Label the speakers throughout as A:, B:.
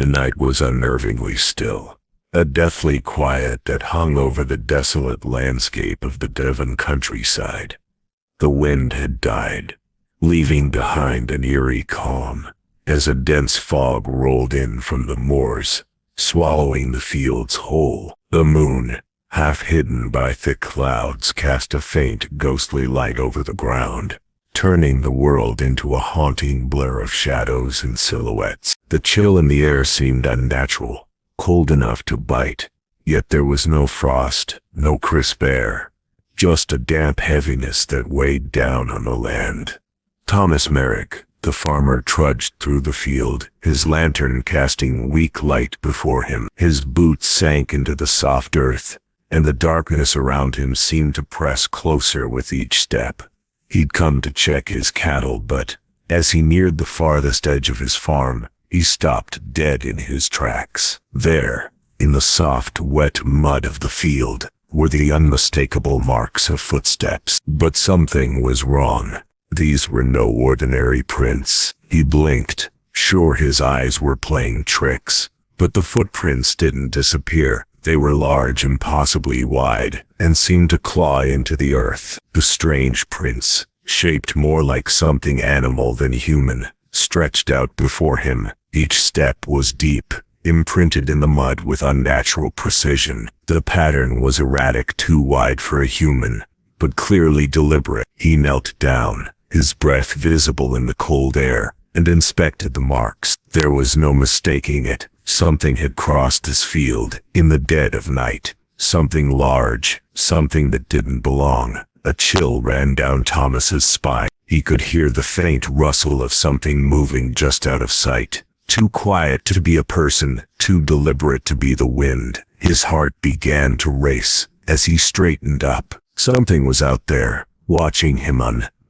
A: The night was unnervingly still, a deathly quiet that hung over the desolate landscape of the Devon countryside. The wind had died, leaving behind an eerie calm, as a dense fog rolled in from the moors, swallowing the fields whole. The moon, half hidden by thick clouds, cast a faint ghostly light over the ground, turning the world into a haunting blur of shadows and silhouettes. The chill in the air seemed unnatural, cold enough to bite, yet there was no frost, no crisp air, just a damp heaviness that weighed down on the land. Thomas Merrick, the farmer, trudged through the field, his lantern casting weak light before him. His boots sank into the soft earth, and the darkness around him seemed to press closer with each step. He'd come to check his cattle, but as he neared the farthest edge of his farm, he stopped dead in his tracks. There, in the soft, wet mud of the field, were the unmistakable marks of footsteps. But something was wrong. These were no ordinary prints. He blinked, sure his eyes were playing tricks, but the footprints didn't disappear. They were large and possibly wide, and seemed to claw into the earth. The strange prints, shaped more like something animal than human, stretched out before him. Each step was deep, imprinted in the mud with unnatural precision. The pattern was erratic, too wide for a human, but clearly deliberate. He knelt down, his breath visible in the cold air, and inspected the marks. There was no mistaking it. Something had crossed his field in the dead of night. Something large, something that didn't belong. A chill ran down Thomas's spine. He could hear the faint rustle of something moving just out of sight. Too quiet to be a person, too deliberate to be the wind. His heart began to race as he straightened up. Something was out there, watching him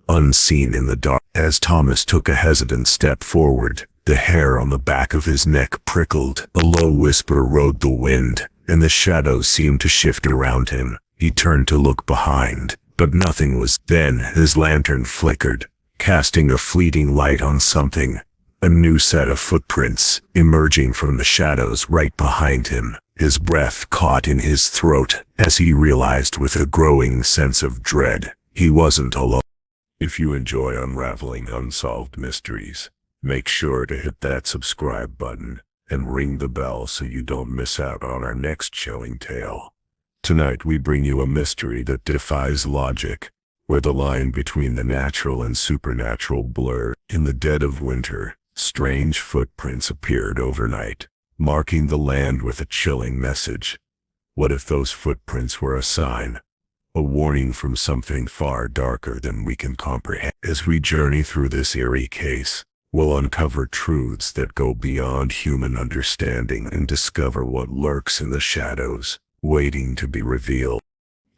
A: unseen in the dark. As Thomas took a hesitant step forward, the hair on the back of his neck prickled. A low whisper rode the wind, and the shadows seemed to shift around him. He turned to look behind, but nothing was. Then his lantern flickered, casting a fleeting light on something. A new set of footprints, emerging from the shadows right behind him. His breath caught in his throat as he realized with a growing sense of dread, he wasn't alone. If you enjoy unraveling unsolved mysteries, make sure to hit that subscribe button and ring the bell so you don't miss out on our next chilling tale. Tonight we bring you a mystery that defies logic, where the line between the natural and supernatural blur. In the dead of winter, strange footprints appeared overnight, marking the land with a chilling message. What if those footprints were a sign? A warning from something far darker than we can comprehend. As we journey through this eerie case, we'll uncover truths that go beyond human understanding and discover what lurks in the shadows, waiting to be revealed.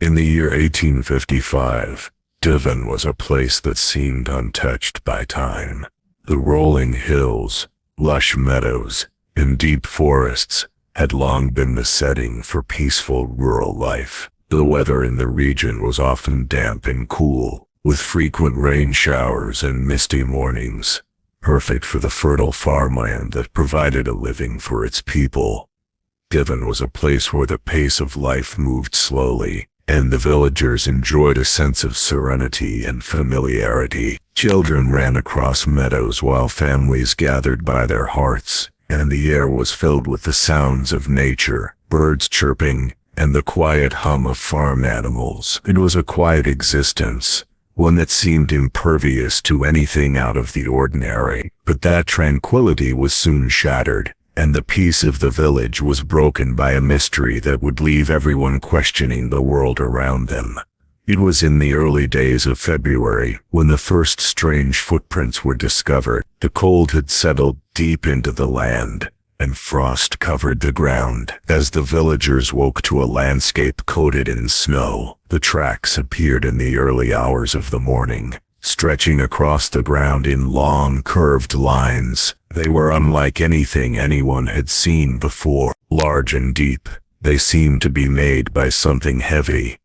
A: In the year 1855, Devon was a place that seemed untouched by time. The rolling hills, lush meadows, and deep forests had long been the setting for peaceful rural life. The weather in the region was often damp and cool, with frequent rain showers and misty mornings, perfect for the fertile farmland that provided a living for its people. Devon was a place where the pace of life moved slowly, and the villagers enjoyed a sense of serenity and familiarity. Children ran across meadows while families gathered by their hearths, and the air was filled with the sounds of nature, birds chirping, and the quiet hum of farm animals. It was a quiet existence, one that seemed impervious to anything out of the ordinary. But that tranquility was soon shattered, and the peace of the village was broken by a mystery that would leave everyone questioning the world around them. It was in the early days of February when the first strange footprints were discovered. The cold had settled deep into the land, and frost covered the ground. As the villagers woke to a landscape coated in snow, the tracks appeared in the early hours of the morning, stretching across the ground in long, curved lines. They were unlike anything anyone had seen before. Large and deep, they seemed to be made by something heavy.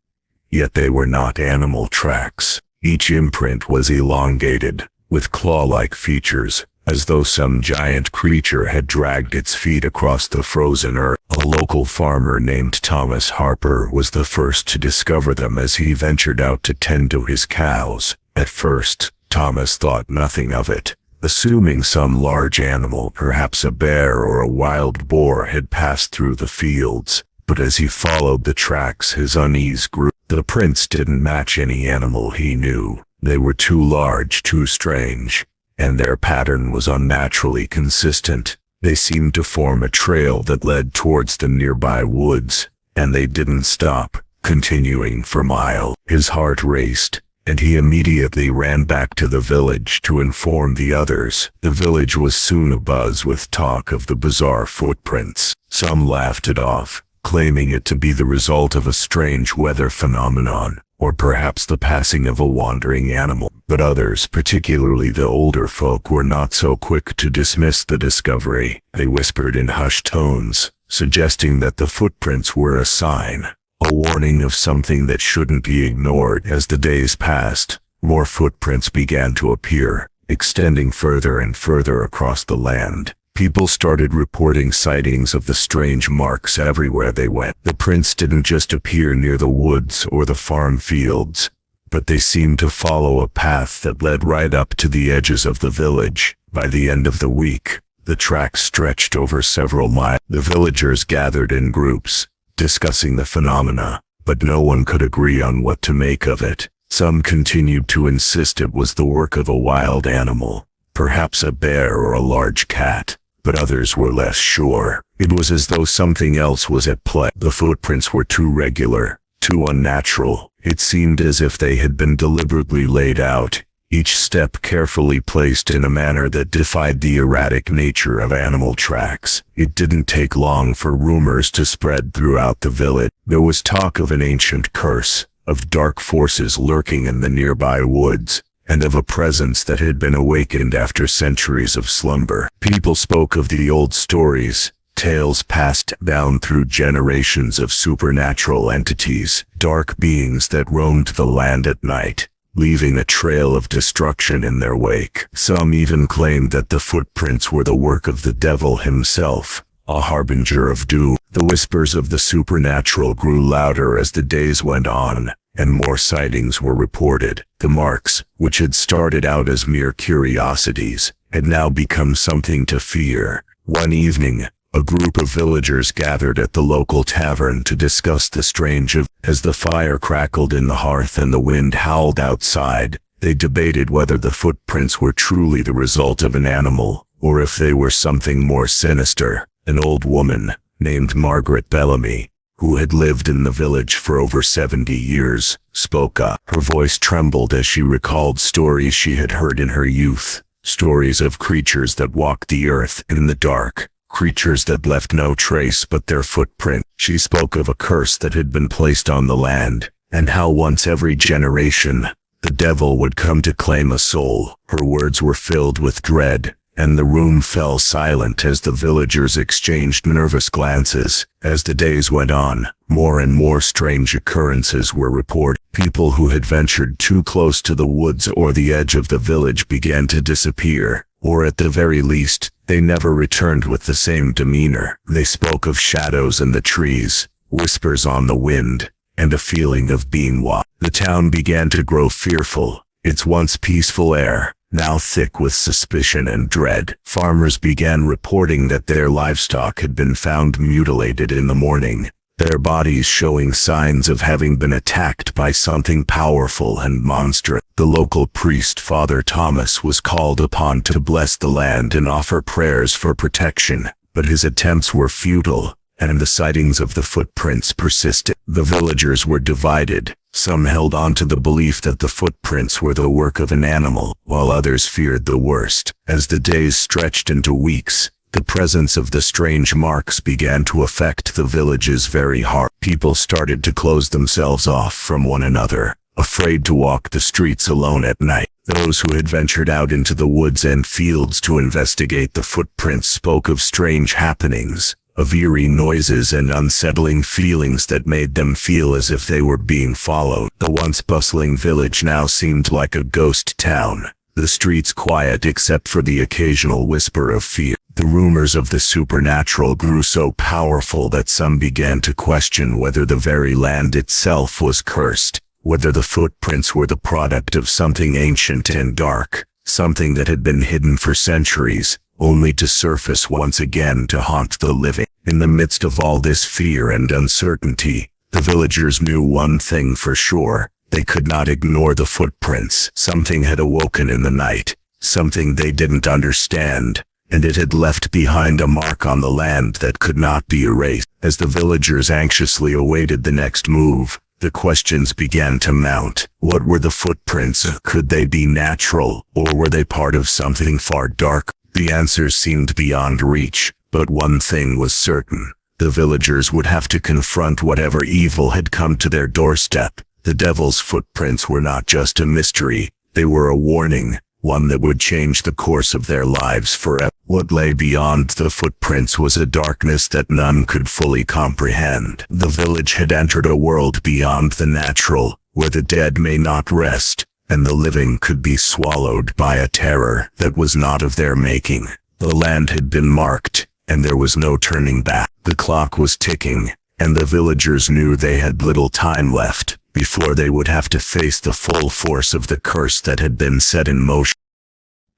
A: Yet they were not animal tracks. Each imprint was elongated, with claw-like features, as though some giant creature had dragged its feet across the frozen earth. A local farmer named Thomas Harper was the first to discover them as he ventured out to tend to his cows. At first, Thomas thought nothing of it, assuming some large animal, perhaps a bear or a wild boar, had passed through the fields. But as he followed the tracks, his unease grew. The prints didn't match any animal he knew. They were too large, too strange, and their pattern was unnaturally consistent. They seemed to form a trail that led towards the nearby woods, and they didn't stop, continuing for miles. His heart raced, and he immediately ran back to the village to inform the others. The village was soon abuzz with talk of the bizarre footprints. Some laughed it off, claiming it to be the result of a strange weather phenomenon, or perhaps the passing of a wandering animal. But others, particularly the older folk, were not so quick to dismiss the discovery. They whispered in hushed tones, suggesting that the footprints were a sign, a warning of something that shouldn't be ignored. As the days passed, more footprints began to appear, extending further and further across the land. People started reporting sightings of the strange marks everywhere they went. The prints didn't just appear near the woods or the farm fields, but they seemed to follow a path that led right up to the edges of the village. By the end of the week, the tracks stretched over several miles. The villagers gathered in groups, discussing the phenomena, but no one could agree on what to make of it. Some continued to insist it was the work of a wild animal, perhaps a bear or a large cat, but others were less sure. It was as though something else was at play. The footprints were too regular, too unnatural. It seemed as if they had been deliberately laid out, each step carefully placed in a manner that defied the erratic nature of animal tracks. It didn't take long for rumors to spread throughout the village. There was talk of an ancient curse, of dark forces lurking in the nearby woods, and of a presence that had been awakened after centuries of slumber. People spoke of the old stories, tales passed down through generations of supernatural entities, dark beings that roamed the land at night, leaving a trail of destruction in their wake. Some even claimed that the footprints were the work of the devil himself, a harbinger of doom. The whispers of the supernatural grew louder as the days went on, and more sightings were reported. The marks, which had started out as mere curiosities, had now become something to fear. One evening, a group of villagers gathered at the local tavern to discuss the strange event. As the fire crackled in the hearth and the wind howled outside, they debated whether the footprints were truly the result of an animal, or if they were something more sinister. An old woman, named Margaret Bellamy, who had lived in the village for over 70 years, spoke up. Her voice trembled as she recalled stories she had heard in her youth, stories of creatures that walked the earth in the dark, creatures that left no trace but their footprint. She spoke of a curse that had been placed on the land, and how once every generation, the devil would come to claim a soul. Her words were filled with dread, and the room fell silent as the villagers exchanged nervous glances. As the days went on, more and more strange occurrences were reported. People who had ventured too close to the woods or the edge of the village began to disappear, or at the very least, they never returned with the same demeanor. They spoke of shadows in the trees, whispers on the wind, and a feeling of being watched. The town began to grow fearful, its once peaceful air now thick with suspicion and dread. Farmers began reporting that their livestock had been found mutilated in the morning, their bodies showing signs of having been attacked by something powerful and monstrous. The local priest, Father Thomas, was called upon to bless the land and offer prayers for protection, but his attempts were futile, and the sightings of the footprints persisted. The villagers were divided. Some held on to the belief that the footprints were the work of an animal, while others feared the worst. As the days stretched into weeks, the presence of the strange marks began to affect the village's very heart. People started to close themselves off from one another, afraid to walk the streets alone at night. Those who had ventured out into the woods and fields to investigate the footprints spoke of strange happenings, of eerie noises and unsettling feelings that made them feel as if they were being followed. The once bustling village now seemed like a ghost town. the streets quiet except for the occasional whisper of fear. The rumors of the supernatural grew so powerful that some began to question whether the very land itself was cursed, whether the footprints were the product of something ancient and dark, something that had been hidden for centuries, only to surface once again to haunt the living. In the midst of all this fear and uncertainty, the villagers knew one thing for sure. They could not ignore the footprints. Something had awoken in the night, something they didn't understand, and it had left behind a mark on the land that could not be erased. As the villagers anxiously awaited the next move, the questions began to mount. What were the footprints? Could they be natural, or were they part of something far darker? The answers seemed beyond reach, but one thing was certain. The villagers would have to confront whatever evil had come to their doorstep. The devil's footprints were not just a mystery, they were a warning, one that would change the course of their lives forever. What lay beyond the footprints was a darkness that none could fully comprehend. The village had entered a world beyond the natural, where the dead may not rest, and the living could be swallowed by a terror that was not of their making. The land had been marked, and there was no turning back. The clock was ticking, and the villagers knew they had little time left before they would have to face the full force of the curse that had been set in motion.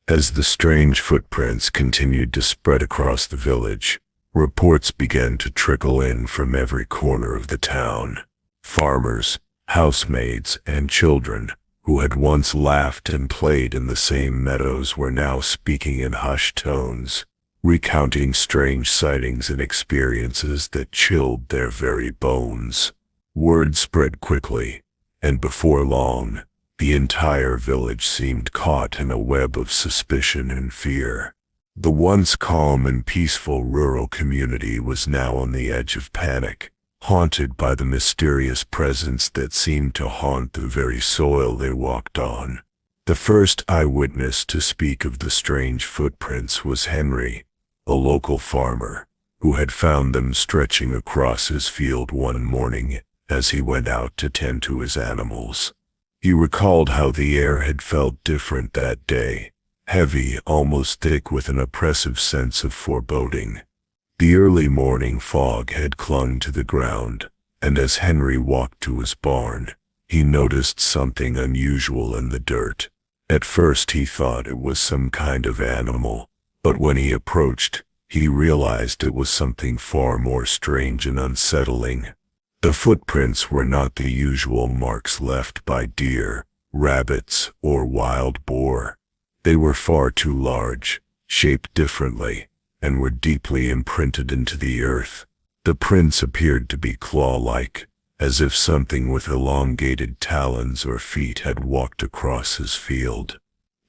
A: As the strange footprints continued to spread across the village, reports began to trickle in from every corner of the town. Farmers, housemaids, and children, who had once laughed and played in the same meadows, were now speaking in hushed tones, recounting strange sightings and experiences that chilled their very bones. Word spread quickly, and before long, the entire village seemed caught in a web of suspicion and fear. The once calm and peaceful rural community was now on the edge of panic, haunted by the mysterious presence that seemed to haunt the very soil they walked on. The first eyewitness to speak of the strange footprints was Henry, a local farmer, who had found them stretching across his field one morning as he went out to tend to his animals. He recalled how the air had felt different that day, heavy, almost thick, with an oppressive sense of foreboding. The early morning fog had clung to the ground, and as Henry walked to his barn, he noticed something unusual in the dirt. At first he thought it was some kind of animal, but when he approached, he realized it was something far more strange and unsettling. The footprints were not the usual marks left by deer, rabbits, or wild boar. They were far too large, shaped differently, and were deeply imprinted into the earth. The prints appeared to be claw-like, as if something with elongated talons or feet had walked across his field.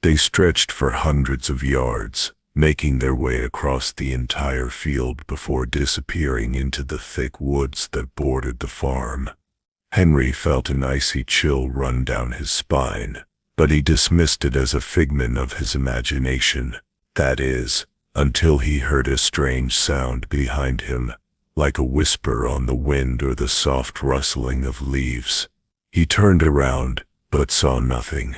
A: They stretched for hundreds of yards, making their way across the entire field before disappearing into the thick woods that bordered the farm. Henry felt an icy chill run down his spine, but he dismissed it as a figment of his imagination. That is, until he heard a strange sound behind him, like a whisper on the wind or the soft rustling of leaves. He turned around, but saw nothing.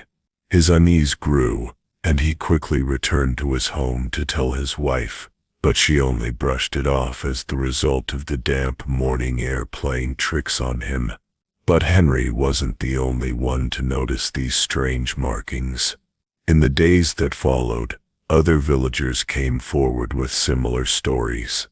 A: His unease grew, and he quickly returned to his home to tell his wife, but she only brushed it off as the result of the damp morning air playing tricks on him. But Henry wasn't the only one to notice these strange markings. In the days that followed, other villagers came forward with similar stories.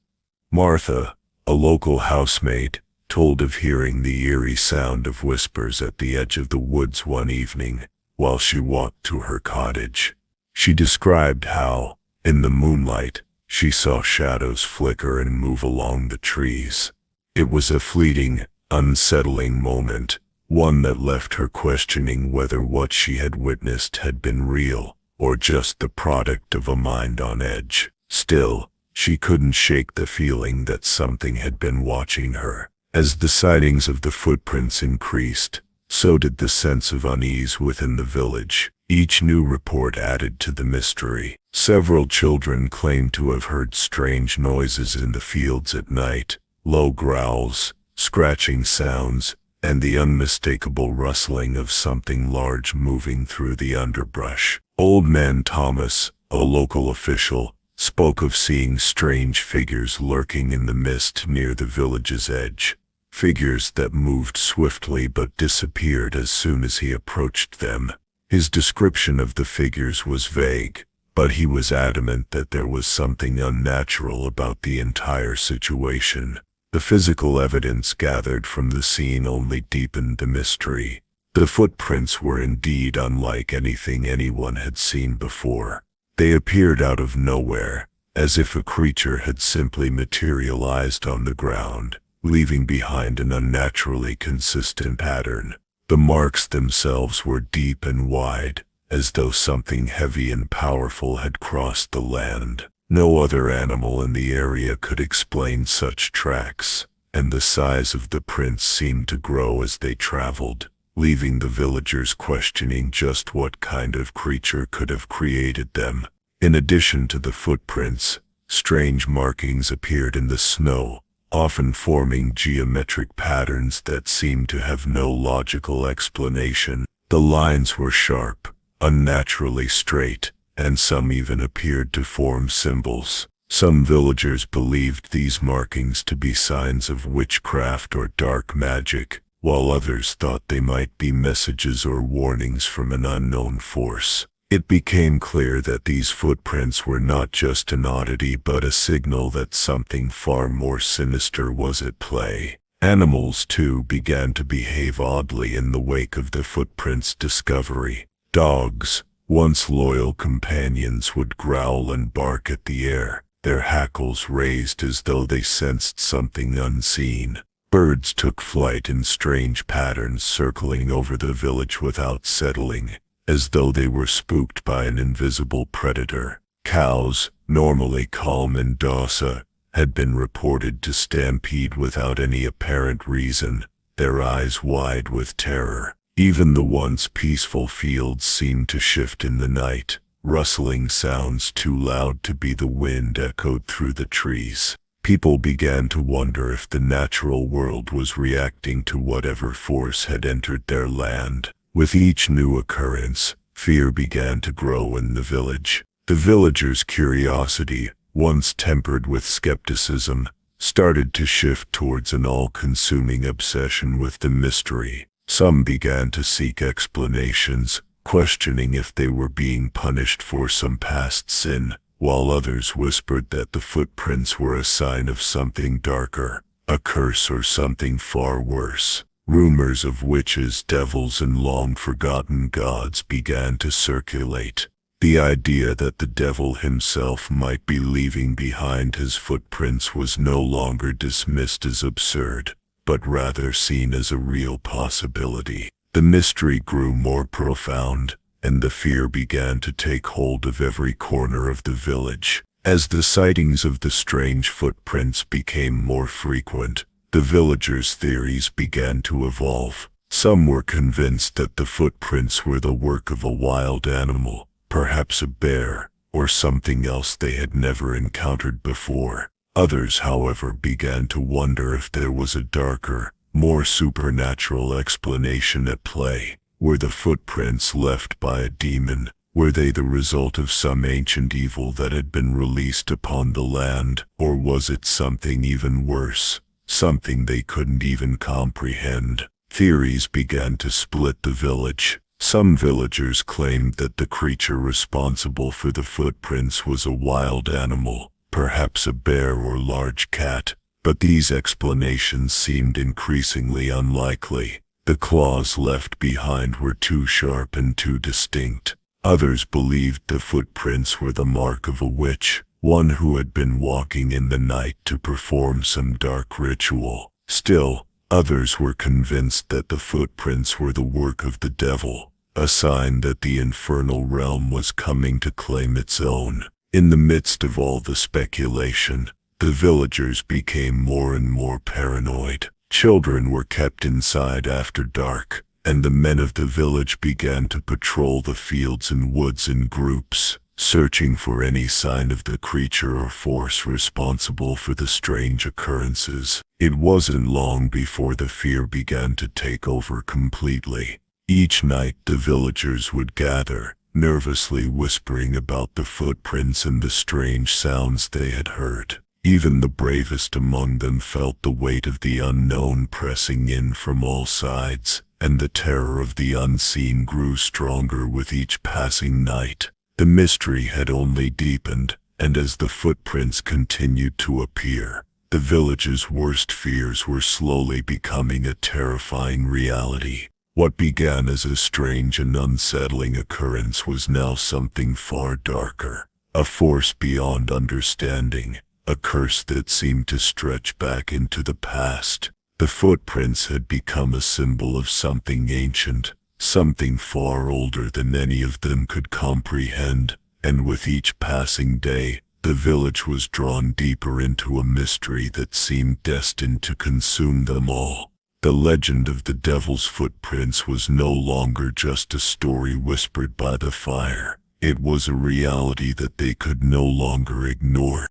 A: Martha, a local housemaid, told of hearing the eerie sound of whispers at the edge of the woods one evening while she walked to her cottage. She described how, in the moonlight, she saw shadows flicker and move along the trees. It was a fleeting, unsettling moment, one that left her questioning whether what she had witnessed had been real or just the product of a mind on edge. Still, she couldn't shake the feeling that something had been watching her. As the sightings of the footprints increased, so did the sense of unease within the village. Each new report added to the mystery. Several children claimed to have heard strange noises in the fields at night, low growls, scratching sounds, and the unmistakable rustling of something large moving through the underbrush. Old Man Thomas, a local official, spoke of seeing strange figures lurking in the mist near the village's edge, figures that moved swiftly but disappeared as soon as he approached them. His description of the figures was vague, but he was adamant that there was something unnatural about the entire situation. The physical evidence gathered from the scene only deepened the mystery. The footprints were indeed unlike anything anyone had seen before. They appeared out of nowhere, as if a creature had simply materialized on the ground, leaving behind an unnaturally consistent pattern. The marks themselves were deep and wide, as though something heavy and powerful had crossed the land. No other animal in the area could explain such tracks, and the size of the prints seemed to grow as they traveled, leaving the villagers questioning just what kind of creature could have created them. In addition to the footprints, strange markings appeared in the snow, often forming geometric patterns that seemed to have no logical explanation. The lines were sharp, unnaturally straight, and some even appeared to form symbols. Some villagers believed these markings to be signs of witchcraft or dark magic, while others thought they might be messages or warnings from an unknown force. It became clear that these footprints were not just an oddity but a signal that something far more sinister was at play. Animals, too, began to behave oddly in the wake of the footprints' discovery. Dogs, once loyal companions, would growl and bark at the air, their hackles raised as though they sensed something unseen. Birds took flight in strange patterns, circling over the village without settling, as though they were spooked by an invisible predator. Cows, normally calm and docile, had been reported to stampede without any apparent reason, their eyes wide with terror. Even the once peaceful fields seemed to shift in the night. Rustling sounds too loud to be the wind echoed through the trees. People began to wonder if the natural world was reacting to whatever force had entered their land. With each new occurrence, fear began to grow in the village. The villagers' curiosity, once tempered with skepticism, started to shift towards an all-consuming obsession with the mystery. Some began to seek explanations, questioning if they were being punished for some past sin, while others whispered that the footprints were a sign of something darker, a curse or something far worse. Rumors of witches, devils, and long-forgotten gods began to circulate. The idea that the devil himself might be leaving behind his footprints was no longer dismissed as absurd, but rather seen as a real possibility. The mystery grew more profound, and the fear began to take hold of every corner of the village. As the sightings of the strange footprints became more frequent, the villagers' theories began to evolve. Some were convinced that the footprints were the work of a wild animal, perhaps a bear, or something else they had never encountered before. Others, however, began to wonder if there was a darker, more supernatural explanation at play. Were the footprints left by a demon? Were they the result of some ancient evil that had been released upon the land? Or was it something even worse, something they couldn't even comprehend? Theories began to split the village. Some villagers claimed that the creature responsible for the footprints was a wild animal, perhaps a bear or large cat, but these explanations seemed increasingly unlikely. The claws left behind were too sharp and too distinct. Others believed the footprints were the mark of a witch, one who had been walking in the night to perform some dark ritual. Still, others were convinced that the footprints were the work of the devil, a sign that the infernal realm was coming to claim its own. In the midst of all the speculation, the villagers became more and more paranoid. Children were kept inside after dark, and the men of the village began to patrol the fields and woods in groups, searching for any sign of the creature or force responsible for the strange occurrences. It wasn't long before the fear began to take over completely. Each night the villagers would gather, nervously whispering about the footprints and the strange sounds they had heard. Even the bravest among them felt the weight of the unknown pressing in from all sides, and the terror of the unseen grew stronger with each passing night. The mystery had only deepened, and as the footprints continued to appear, the village's worst fears were slowly becoming a terrifying reality. What began as a strange and unsettling occurrence was now something far darker, a force beyond understanding, a curse that seemed to stretch back into the past. The footprints had become a symbol of something ancient, something far older than any of them could comprehend, and with each passing day, the village was drawn deeper into a mystery that seemed destined to consume them all. The legend of the devil's footprints was no longer just a story whispered by the fire. It was a reality that they could no longer ignore.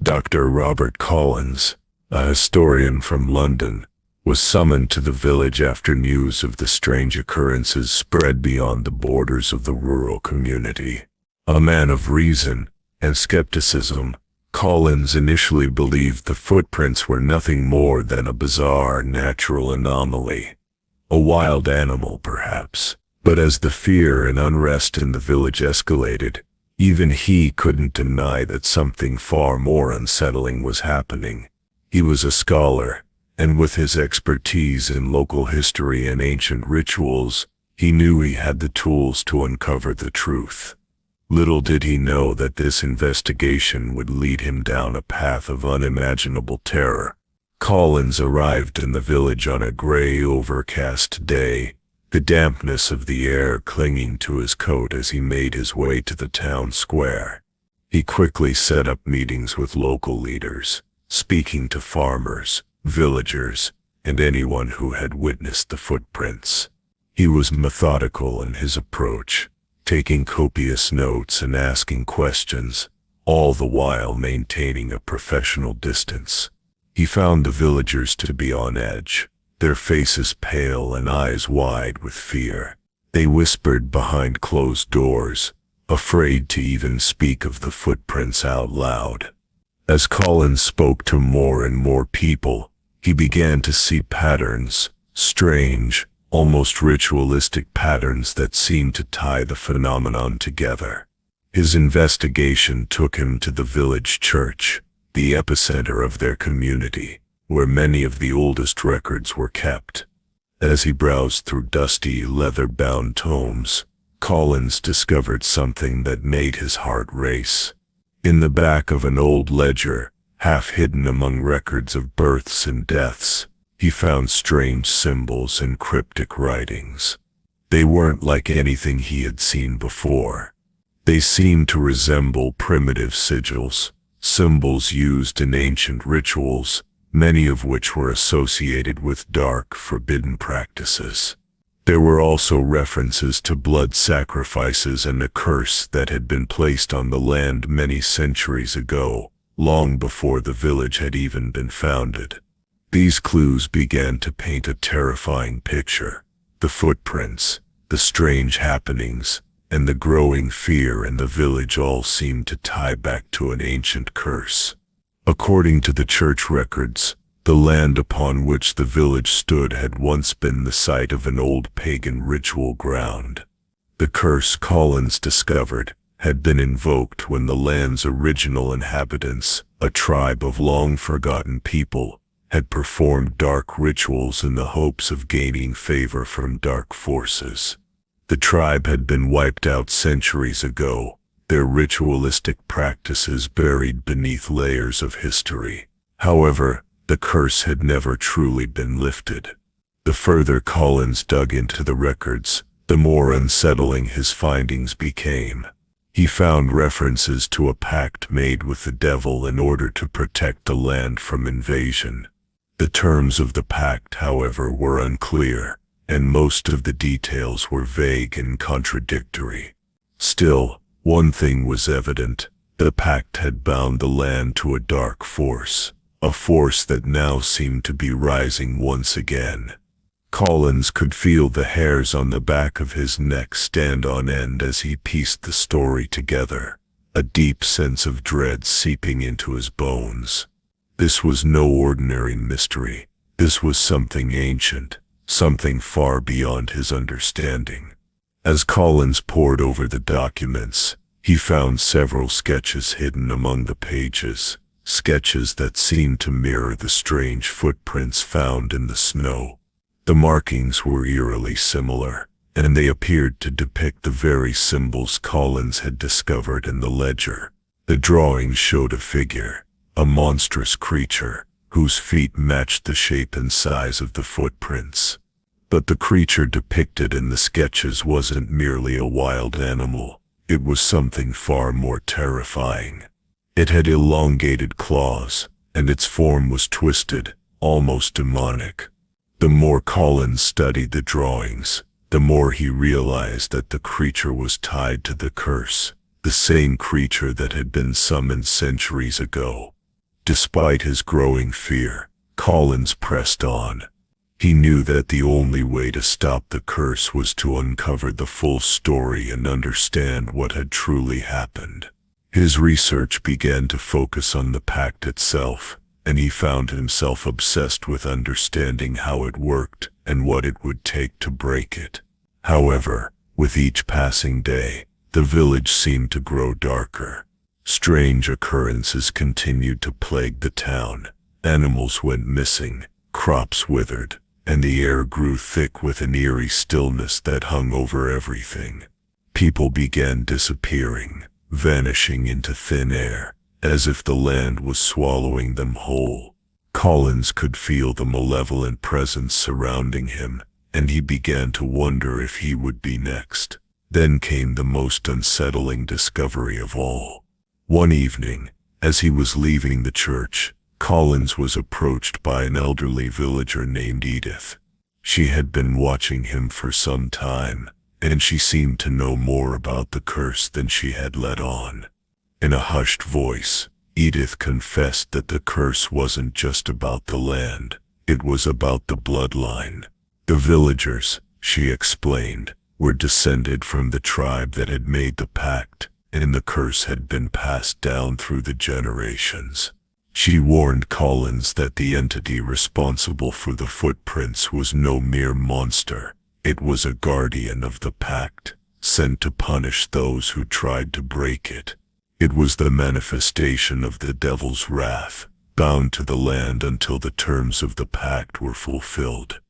A: Dr. Robert Collins, a historian from London, was summoned to the village after news of the strange occurrences spread beyond the borders of the rural community. A man of reason and skepticism, Collins initially believed the footprints were nothing more than a bizarre natural anomaly, a wild animal perhaps. But as the fear and unrest in the village escalated, even he couldn't deny that something far more unsettling was happening. He was a scholar, and with his expertise in local history and ancient rituals, he knew he had the tools to uncover the truth. Little did he know that this investigation would lead him down a path of unimaginable terror. Collins arrived in the village on a gray, overcast day, the dampness of the air clinging to his coat as he made his way to the town square. He quickly set up meetings with local leaders, speaking to farmers, villagers, and anyone who had witnessed the footprints. He was methodical in his approach, taking copious notes and asking questions, all the while maintaining a professional distance. He found the villagers to be on edge, their faces pale and eyes wide with fear. They whispered behind closed doors, afraid to even speak of the footprints out loud. As Collins spoke to more and more people, he began to see patterns, strange, almost ritualistic patterns that seemed to tie the phenomenon together. His investigation took him to the village church, the epicenter of their community, where many of the oldest records were kept. As he browsed through dusty, leather-bound tomes, Collins discovered something that made his heart race. In the back of an old ledger, half hidden among records of births and deaths, he found strange symbols and cryptic writings. They weren't like anything he had seen before. They seemed to resemble primitive sigils, symbols used in ancient rituals, many of which were associated with dark, forbidden practices. There were also references to blood sacrifices and a curse that had been placed on the land many centuries ago, long before the village had even been founded. These clues began to paint a terrifying picture. The footprints, the strange happenings, and the growing fear in the village all seemed to tie back to an ancient curse. According to the church records, the land upon which the village stood had once been the site of an old pagan ritual ground. The curse, Collins discovered, had been invoked when the land's original inhabitants, a tribe of long-forgotten people, had performed dark rituals in the hopes of gaining favor from dark forces. The tribe had been wiped out centuries ago, their ritualistic practices buried beneath layers of history. However, the curse had never truly been lifted. The further Collins dug into the records, the more unsettling his findings became. He found references to a pact made with the devil in order to protect the land from invasion. The terms of the pact, however, were unclear, and most of the details were vague and contradictory. Still, one thing was evident: the pact had bound the land to a dark force, a force that now seemed to be rising once again. Collins could feel the hairs on the back of his neck stand on end as he pieced the story together, a deep sense of dread seeping into his bones. This was no ordinary mystery. This was something ancient, something far beyond his understanding. As Collins pored over the documents, he found several sketches hidden among the pages, sketches that seemed to mirror the strange footprints found in the snow. The markings were eerily similar, and they appeared to depict the very symbols Collins had discovered in the ledger. The drawings showed a figure, a monstrous creature, whose feet matched the shape and size of the footprints. But the creature depicted in the sketches wasn't merely a wild animal. It was something far more terrifying. It had elongated claws, and its form was twisted, almost demonic. The more Collins studied the drawings, the more he realized that the creature was tied to the curse, the same creature that had been summoned centuries ago. Despite his growing fear, Collins pressed on. He knew that the only way to stop the curse was to uncover the full story and understand what had truly happened. His research began to focus on the pact itself, and he found himself obsessed with understanding how it worked and what it would take to break it. However, with each passing day, the village seemed to grow darker. Strange occurrences continued to plague the town. Animals went missing, crops withered, and the air grew thick with an eerie stillness that hung over everything. People began disappearing, vanishing into thin air, as if the land was swallowing them whole. Collins could feel the malevolent presence surrounding him, and he began to wonder if he would be next. Then came the most unsettling discovery of all. One evening, as he was leaving the church, Collins was approached by an elderly villager named Edith. She had been watching him for some time, and she seemed to know more about the curse than she had let on. In a hushed voice, Edith confessed that the curse wasn't just about the land, it was about the bloodline. The villagers, she explained, were descended from the tribe that had made the pact, and the curse had been passed down through the generations. She warned Collins that the entity responsible for the footprints was no mere monster. It was a guardian of the pact, sent to punish those who tried to break it. It was the manifestation of the devil's wrath, bound to the land until the terms of the pact were fulfilled.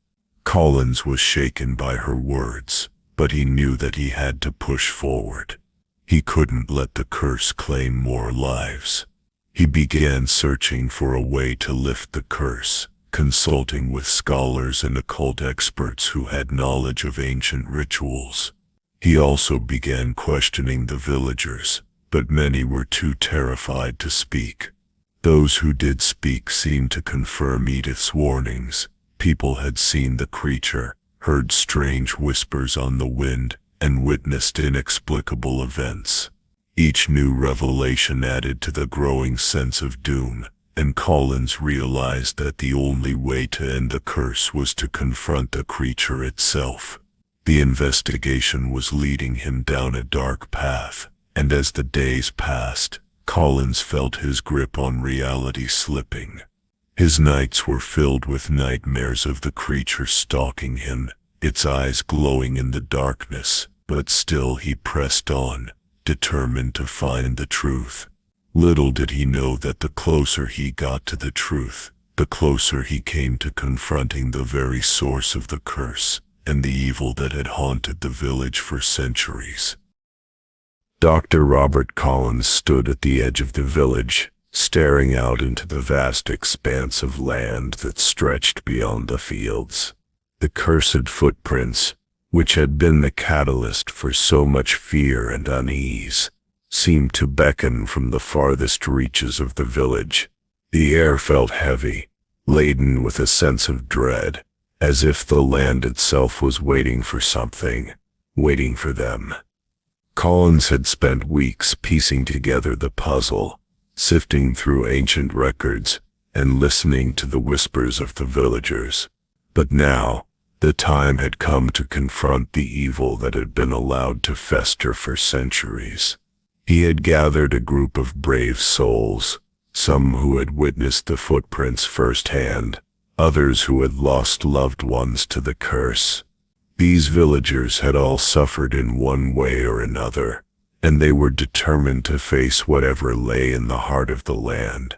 A: Collins was shaken by her words, but he knew that he had to push forward. He couldn't let the curse claim more lives. He began searching for a way to lift the curse, consulting with scholars and occult experts who had knowledge of ancient rituals. He also began questioning the villagers, but many were too terrified to speak. Those who did speak seemed to confirm Edith's warnings. People had seen the creature, heard strange whispers on the wind, and witnessed inexplicable events. Each new revelation added to the growing sense of doom, and Collins realized that the only way to end the curse was to confront the creature itself. The investigation was leading him down a dark path, and as the days passed, Collins felt his grip on reality slipping. His nights were filled with nightmares of the creature stalking him, its eyes glowing in the darkness, but still he pressed on, determined to find the truth. Little did he know that the closer he got to the truth, the closer he came to confronting the very source of the curse and the evil that had haunted the village for centuries. Dr. Robert Collins stood at the edge of the village, staring out into the vast expanse of land that stretched beyond the fields. The cursed footprints, which had been the catalyst for so much fear and unease, seemed to beckon from the farthest reaches of the village. The air felt heavy, laden with a sense of dread, as if the land itself was waiting for something, waiting for them. Collins had spent weeks piecing together the puzzle, sifting through ancient records and listening to the whispers of the villagers. But now, The time had come to confront the evil that had been allowed to fester for centuries. He had gathered a group of brave souls, some who had witnessed the footprints firsthand, others who had lost loved ones to the curse. These villagers had all suffered in one way or another, and they were determined to face whatever lay in the heart of the land.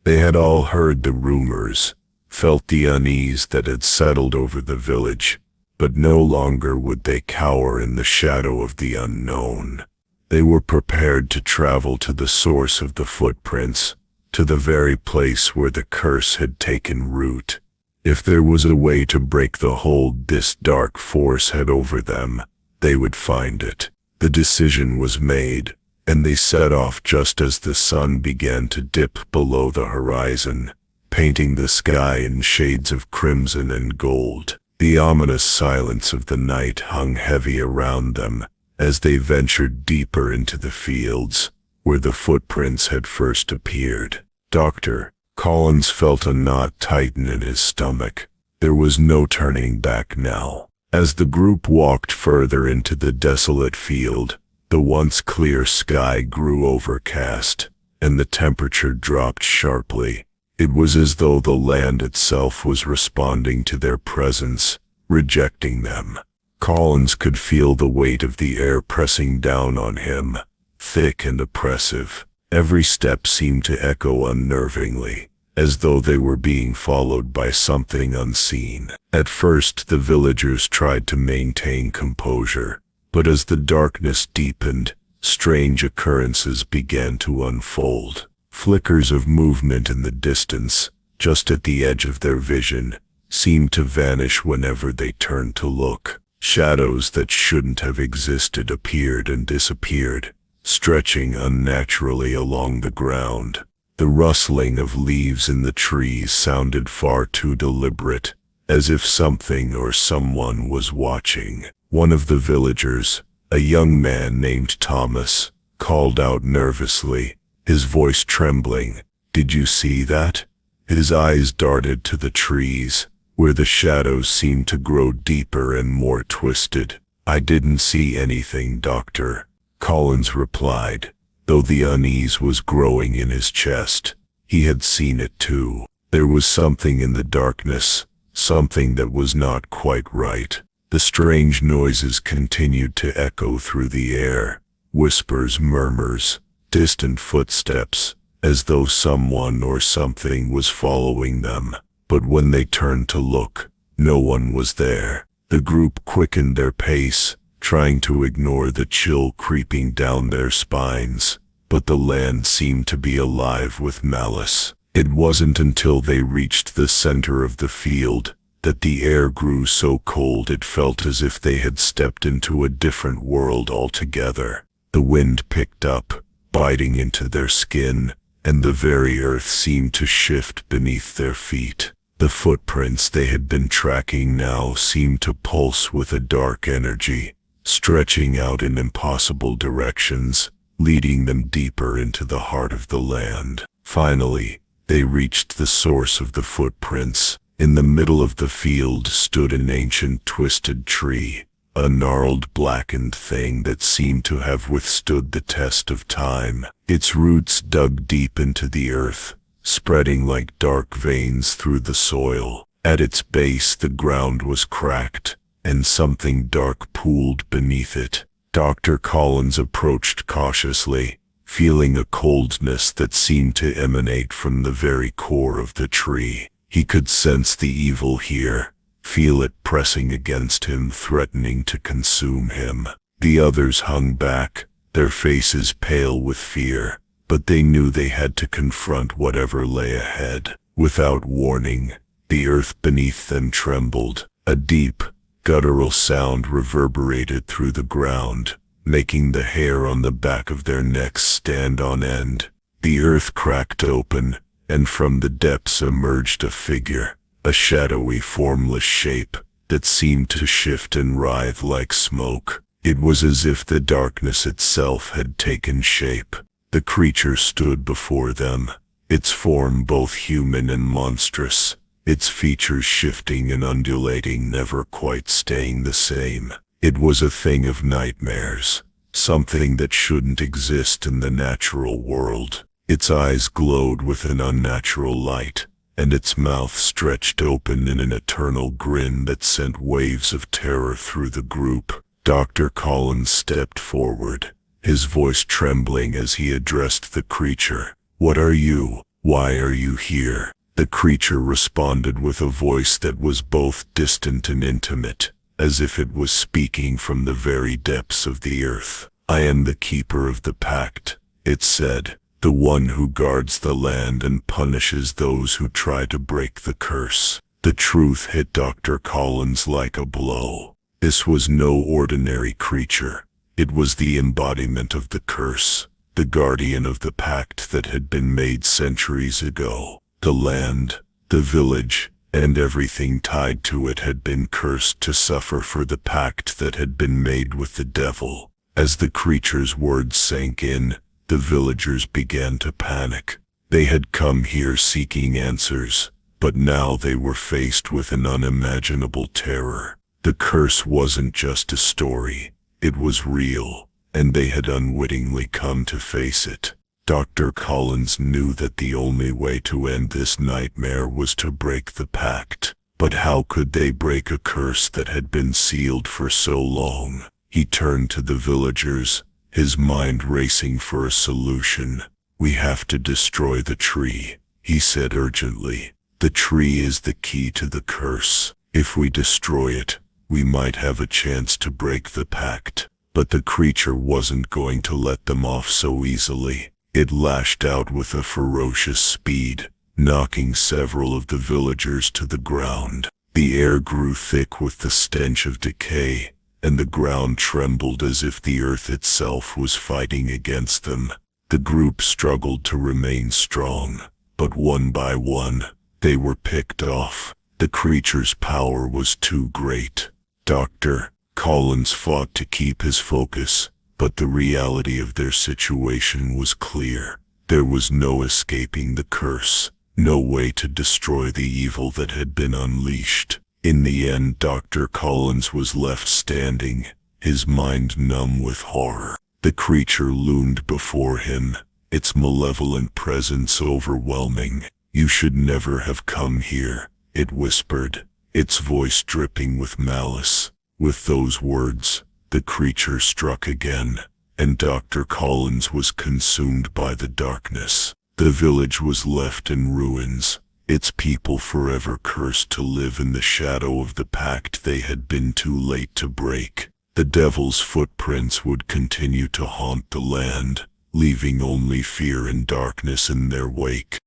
A: They had all heard the rumors, felt the unease that had settled over the village, but no longer would they cower in the shadow of the unknown. They were prepared to travel to the source of the footprints, to the very place where the curse had taken root. If there was a way to break the hold this dark force had over them, they would find it. The decision was made, and they set off just as the sun began to dip below the horizon, painting the sky in shades of crimson and gold. The ominous silence of the night hung heavy around them as they ventured deeper into the fields where the footprints had first appeared. Dr. Collins felt a knot tighten in his stomach. There was no turning back now. As the group walked further into the desolate field, the once clear sky grew overcast, and the temperature dropped sharply. It was as though the land itself was responding to their presence, rejecting them. Collins could feel the weight of the air pressing down on him, thick and oppressive. Every step seemed to echo unnervingly, as though they were being followed by something unseen. At first, the villagers tried to maintain composure, but as the darkness deepened, strange occurrences began to unfold. Flickers of movement in the distance, just at the edge of their vision, seemed to vanish whenever they turned to look. Shadows that shouldn't have existed appeared and disappeared, stretching unnaturally along the ground. The rustling of leaves in the trees sounded far too deliberate, as if something or someone was watching. One of the villagers, a young man named Thomas, called out nervously, his voice trembling, "Did you see that?" His eyes darted to the trees, where the shadows seemed to grow deeper and more twisted. "I didn't see anything, Doctor," Collins replied, though the unease was growing in his chest. He had seen it too. There was something in the darkness, something that was not quite right. The strange noises continued to echo through the air, whispers, murmurs, distant footsteps, as though someone or something was following them. But when they turned to look, no one was there. The group quickened their pace, trying to ignore the chill creeping down their spines, but the land seemed to be alive with malice. It wasn't until they reached the center of the field that the air grew so cold it felt as if they had stepped into a different world altogether. The wind picked up, biting into their skin, and the very earth seemed to shift beneath their feet. The footprints they had been tracking now seemed to pulse with a dark energy, stretching out in impossible directions, leading them deeper into the heart of the land. Finally, they reached the source of the footprints. In the middle of the field stood an ancient twisted tree, a gnarled, blackened thing that seemed to have withstood the test of time. Its roots dug deep into the earth, spreading like dark veins through the soil. At its base the ground was cracked, and something dark pooled beneath it. Dr. Collins approached cautiously, feeling a coldness that seemed to emanate from the very core of the tree. He could sense the evil here, feel it pressing against him, threatening to consume him. The others hung back, their faces pale with fear, but they knew they had to confront whatever lay ahead. Without warning, the earth beneath them trembled. A deep, guttural sound reverberated through the ground, making the hair on the back of their necks stand on end. The earth cracked open, and from the depths emerged a figure, a shadowy, formless shape that seemed to shift and writhe like smoke. It was as if the darkness itself had taken shape. The creature stood before them, its form both human and monstrous, its features shifting and undulating, never quite staying the same. It was a thing of nightmares, something that shouldn't exist in the natural world. Its eyes glowed with an unnatural light, and its mouth stretched open in an eternal grin that sent waves of terror through the group. Dr. Collins stepped forward, his voice trembling as he addressed the creature. "What are you? Why are you here?" The creature responded with a voice that was both distant and intimate, as if it was speaking from the very depths of the earth. "I am the keeper of the pact," it said, "the one who guards the land and punishes those who try to break the curse." The truth hit Dr. Collins like a blow. This was no ordinary creature. It was the embodiment of the curse, the guardian of the pact that had been made centuries ago. The land, the village, and everything tied to it had been cursed to suffer for the pact that had been made with the devil. As the creature's words sank in, the villagers began to panic. They had come here seeking answers, but now they were faced with an unimaginable terror. The curse wasn't just a story, it was real, and they had unwittingly come to face it. Dr. Collins knew that the only way to end this nightmare was to break the pact. But how could they break a curse that had been sealed for so long? He turned to the villagers, his mind racing for a solution. "We have to destroy the tree," he said urgently. "The tree is the key to the curse. If we destroy it, we might have a chance to break the pact." But the creature wasn't going to let them off so easily. It lashed out with a ferocious speed, knocking several of the villagers to the ground. The air grew thick with the stench of decay, and the ground trembled as if the earth itself was fighting against them. The group struggled to remain strong, but one by one, they were picked off. The creature's power was too great. Dr. Collins fought to keep his focus, but the reality of their situation was clear. There was no escaping the curse, no way to destroy the evil that had been unleashed. In the end, Dr. Collins was left standing, his mind numb with horror. The creature loomed before him, its malevolent presence overwhelming. "You should never have come here," it whispered, its voice dripping with malice. With those words, the creature struck again, and Dr. Collins was consumed by the darkness. The village was left in ruins, its people forever cursed to live in the shadow of the pact they had been too late to break. The devil's footprints would continue to haunt the land, leaving only fear and darkness in their wake.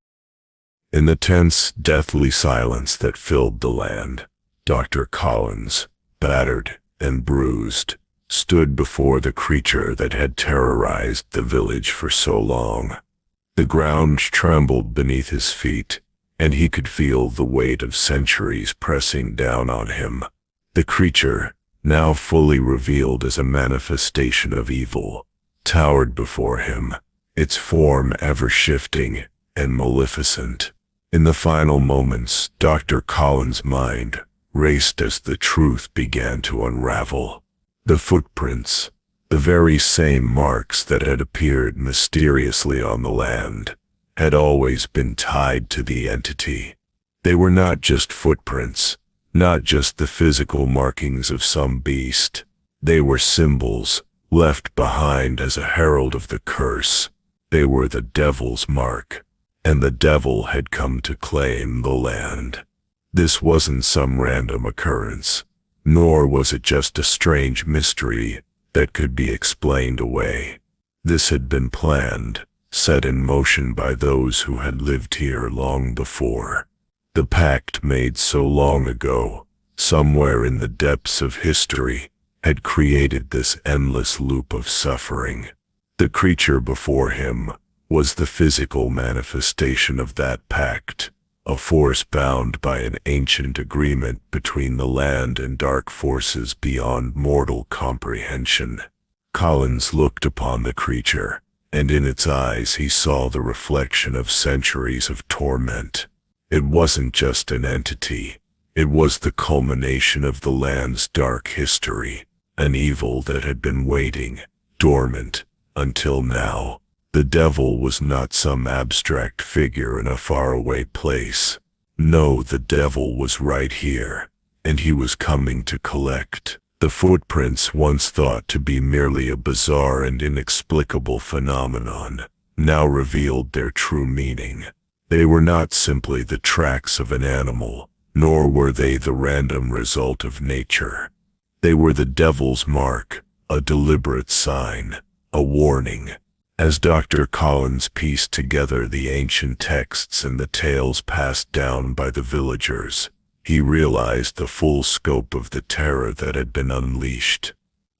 A: In the tense, deathly silence that filled the land, Dr. Collins, battered and bruised, stood before the creature that had terrorized the village for so long. The ground trembled beneath his feet, and he could feel the weight of centuries pressing down on him. The creature, now fully revealed as a manifestation of evil, towered before him, its form ever shifting and maleficent. In the final moments, Dr. Collins' mind raced as the truth began to unravel. The footprints, the very same marks that had appeared mysteriously on the land, had always been tied to the entity. They were not just footprints, not just the physical markings of some beast. They were symbols, left behind as a herald of the curse. They were the devil's mark, and the devil had come to claim the land. This wasn't some random occurrence, nor was it just a strange mystery that could be explained away. This had been planned, set in motion by those who had lived here long before. The pact made so long ago, somewhere in the depths of history, had created this endless loop of suffering. The creature before him was the physical manifestation of that pact, a force bound by an ancient agreement between the land and dark forces beyond mortal comprehension. Collins looked upon the creature, and in its eyes he saw the reflection of centuries of torment. It wasn't just an entity. It was the culmination of the land's dark history, an evil that had been waiting, dormant, until now. The devil was not some abstract figure in a faraway place. No, the devil was right here, and he was coming to collect. The footprints, once thought to be merely a bizarre and inexplicable phenomenon, now revealed their true meaning. They were not simply the tracks of an animal, nor were they the random result of nature. They were the devil's mark, a deliberate sign, a warning. As Dr. Collins pieced together the ancient texts and the tales passed down by the villagers, he realized the full scope of the terror that had been unleashed.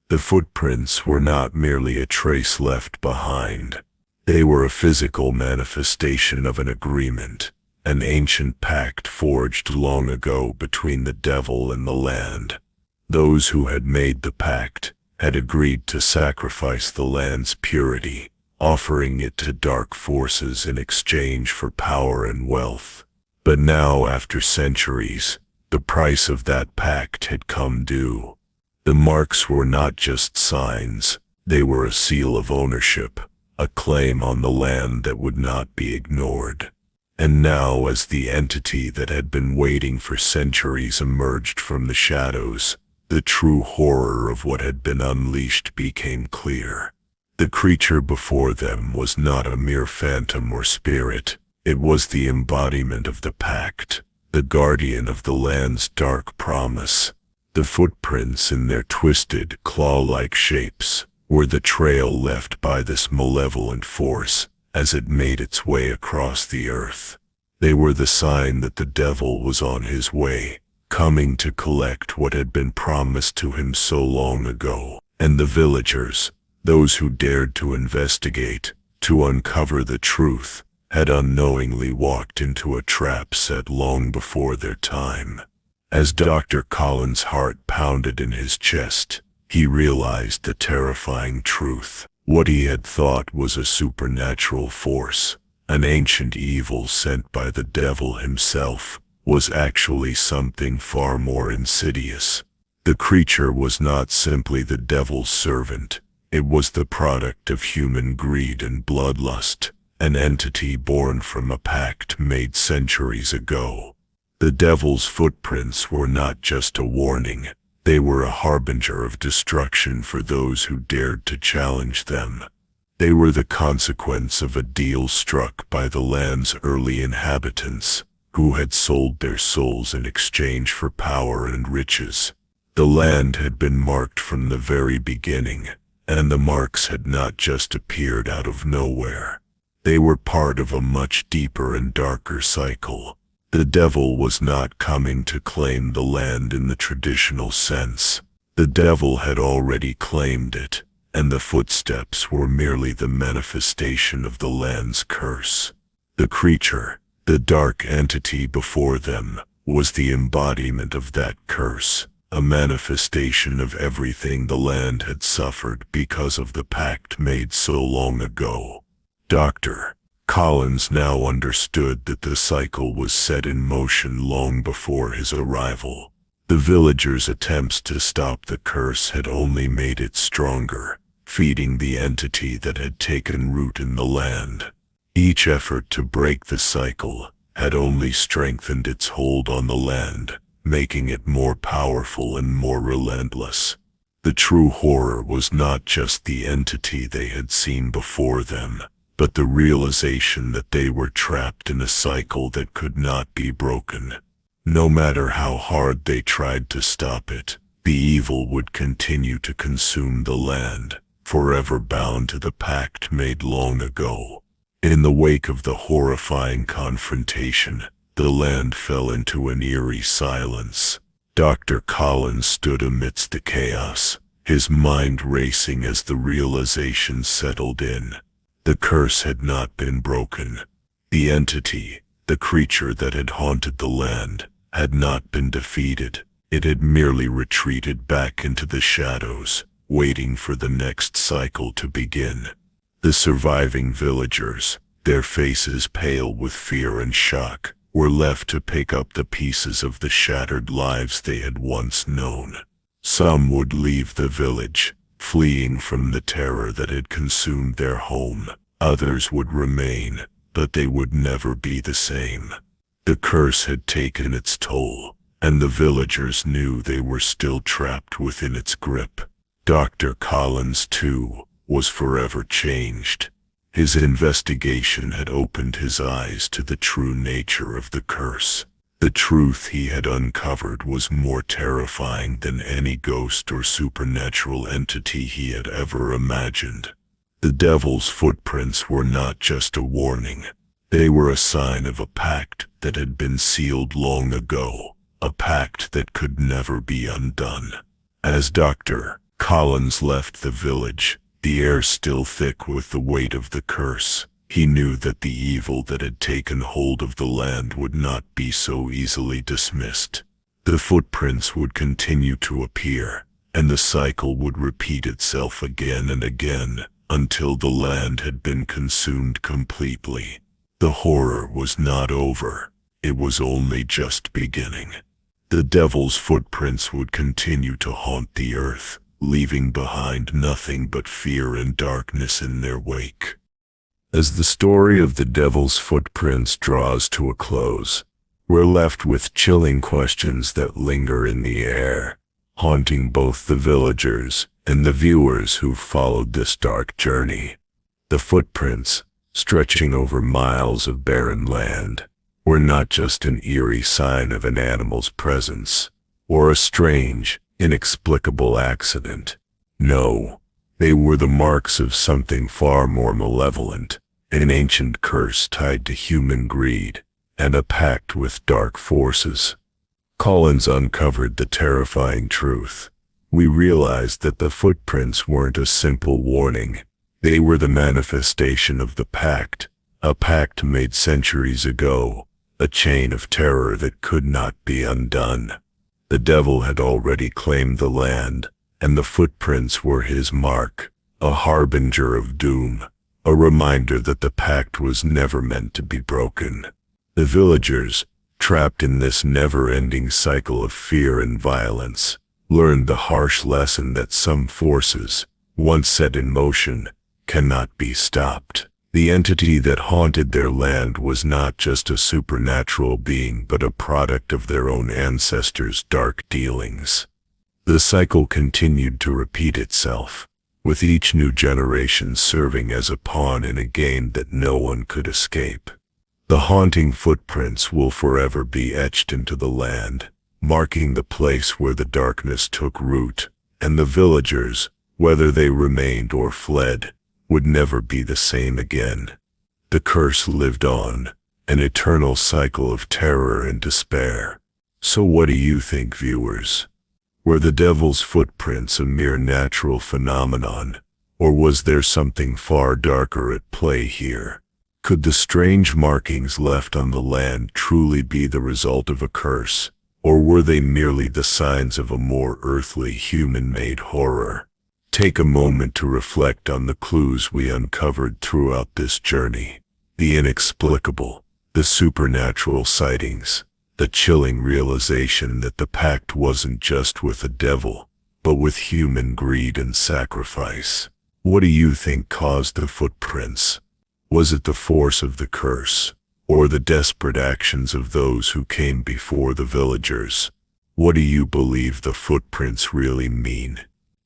A: The footprints were not merely a trace left behind. They were a physical manifestation of an agreement, an ancient pact forged long ago between the devil and the land. Those who had made the pact had agreed to sacrifice the land's purity, offering it to dark forces in exchange for power and wealth. But now, after centuries, the price of that pact had come due. The marks were not just signs, they were a seal of ownership, a claim on the land that would not be ignored. And now, as the entity that had been waiting for centuries emerged from the shadows, the true horror of what had been unleashed became clear. The creature before them was not a mere phantom or spirit. It was the embodiment of the pact, the guardian of the land's dark promise. The footprints, in their twisted, claw-like shapes, were the trail left by this malevolent force as it made its way across the earth. They were the sign that the devil was on his way, coming to collect what had been promised to him so long ago. And the villagers, those who dared to investigate, to uncover the truth, had unknowingly walked into a trap set long before their time. As Dr. Collins' heart pounded in his chest, he realized the terrifying truth. What he had thought was a supernatural force, an ancient evil sent by the devil himself, was actually something far more insidious. The creature was not simply the devil's servant. It was the product of human greed and bloodlust, an entity born from a pact made centuries ago. The devil's footprints were not just a warning, they were a harbinger of destruction for those who dared to challenge them. They were the consequence of a deal struck by the land's early inhabitants, who had sold their souls in exchange for power and riches. The land had been marked from the very beginning, and the marks had not just appeared out of nowhere. They were part of a much deeper and darker cycle. The devil was not coming to claim the land in the traditional sense. The devil had already claimed it, and the footsteps were merely the manifestation of the land's curse. The creature, the dark entity before them, was the embodiment of that curse, a manifestation of everything the land had suffered because of the pact made so long ago. Dr. Collins now understood that the cycle was set in motion long before his arrival. The villagers' attempts to stop the curse had only made it stronger, feeding the entity that had taken root in the land. Each effort to break the cycle had only strengthened its hold on the land, making it more powerful and more relentless. The true horror was not just the entity they had seen before them, but the realization that they were trapped in a cycle that could not be broken. No matter how hard they tried to stop it, the evil would continue to consume the land, forever bound to the pact made long ago. In the wake of the horrifying confrontation, the land fell into an eerie silence. Dr. Collins stood amidst the chaos, his mind racing as the realization settled in. The curse had not been broken. The entity, the creature that had haunted the land, had not been defeated. It had merely retreated back into the shadows, waiting for the next cycle to begin. The surviving villagers, their faces pale with fear and shock, were left to pick up the pieces of the shattered lives they had once known. Some would leave the village, fleeing from the terror that had consumed their home. Others would remain, but they would never be the same. The curse had taken its toll, and the villagers knew they were still trapped within its grip. Dr. Collins, too, was forever changed. His investigation had opened his eyes to the true nature of the curse. The truth he had uncovered was more terrifying than any ghost or supernatural entity he had ever imagined. The devil's footprints were not just a warning. They were a sign of a pact that had been sealed long ago, a pact that could never be undone. As Dr. Collins left the village, the air still thick with the weight of the curse, he knew that the evil that had taken hold of the land would not be so easily dismissed. The footprints would continue to appear, and the cycle would repeat itself again and again, until the land had been consumed completely. The horror was not over. It was only just beginning. The devil's footprints would continue to haunt the earth, leaving behind nothing but fear and darkness in their wake. As the story of the devil's footprints draws to a close, we're left with chilling questions that linger in the air, haunting both the villagers and the viewers who followed this dark journey. The footprints, stretching over miles of barren land, were not just an eerie sign of an animal's presence, or a strange, inexplicable accident. No, they were the marks of something far more malevolent, an ancient curse tied to human greed, and a pact with dark forces. Collins uncovered the terrifying truth. We realized that the footprints weren't a simple warning. They were the manifestation of the pact, a pact made centuries ago, a chain of terror that could not be undone. The devil had already claimed the land, and the footprints were his mark, a harbinger of doom, a reminder that the pact was never meant to be broken. The villagers, trapped in this never-ending cycle of fear and violence, learned the harsh lesson that some forces, once set in motion, cannot be stopped. The entity that haunted their land was not just a supernatural being but a product of their own ancestors' dark dealings. The cycle continued to repeat itself, with each new generation serving as a pawn in a game that no one could escape. The haunting footprints will forever be etched into the land, marking the place where the darkness took root, and the villagers, whether they remained or fled, would never be the same again. The curse lived on, an eternal cycle of terror and despair. So what do you think, viewers? Were the devil's footprints a mere natural phenomenon, or was there something far darker at play here? Could the strange markings left on the land truly be the result of a curse, or were they merely the signs of a more earthly human-made horror? Take a moment to reflect on the clues we uncovered throughout this journey. The inexplicable, the supernatural sightings, the chilling realization that the pact wasn't just with the devil, but with human greed and sacrifice. What do you think caused the footprints? Was it the force of the curse, or the desperate actions of those who came before the villagers? What do you believe the footprints really mean?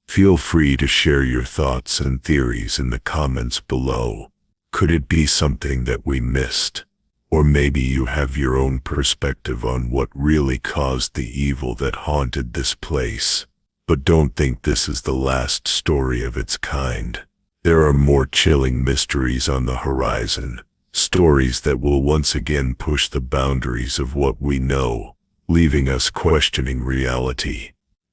A: Feel free to share your thoughts and theories in the comments below. Could it be something that we missed? Or maybe you have your own perspective on what really caused the evil that haunted this place. But don't think this is the last story of its kind. There are more chilling mysteries on the horizon, stories that will once again push the boundaries of what we know, leaving us questioning reality.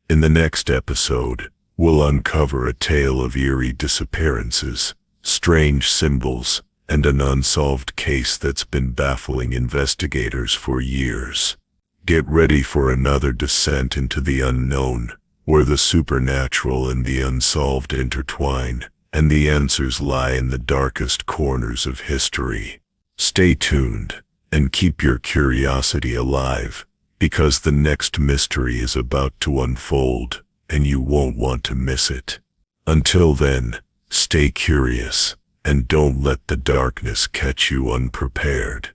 A: In the next episode, we'll uncover a tale of eerie disappearances, strange symbols, and an unsolved case that's been baffling investigators for years. Get ready for another descent into the unknown, where the supernatural and the unsolved intertwine, and the answers lie in the darkest corners of history. Stay tuned, and keep your curiosity alive, because the next mystery is about to unfold, and you won't want to miss it. Until then, stay curious, and don't let the darkness catch you unprepared.